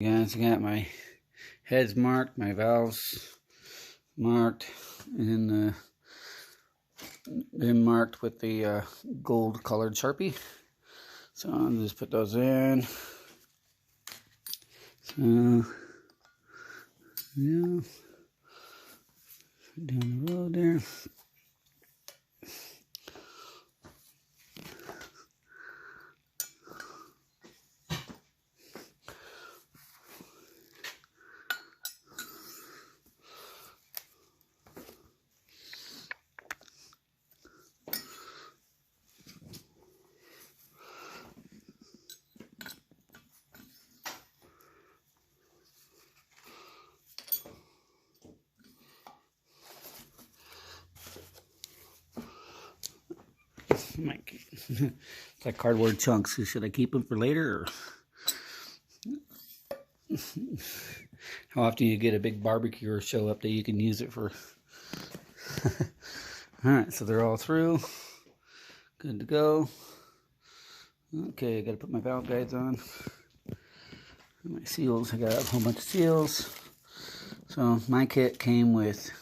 Guys, I got my heads marked, my valves marked, and then marked with the gold colored Sharpie. So I'll just put those in. So yeah, down the road there. It's like cardboard chunks. Should I keep them for later? Or how often you get a big barbecue or show up that you can use it for? Alright, so they're all through. Good to go. Okay, I gotta put my valve guides on. My seals, I got a whole bunch of seals. So my kit came with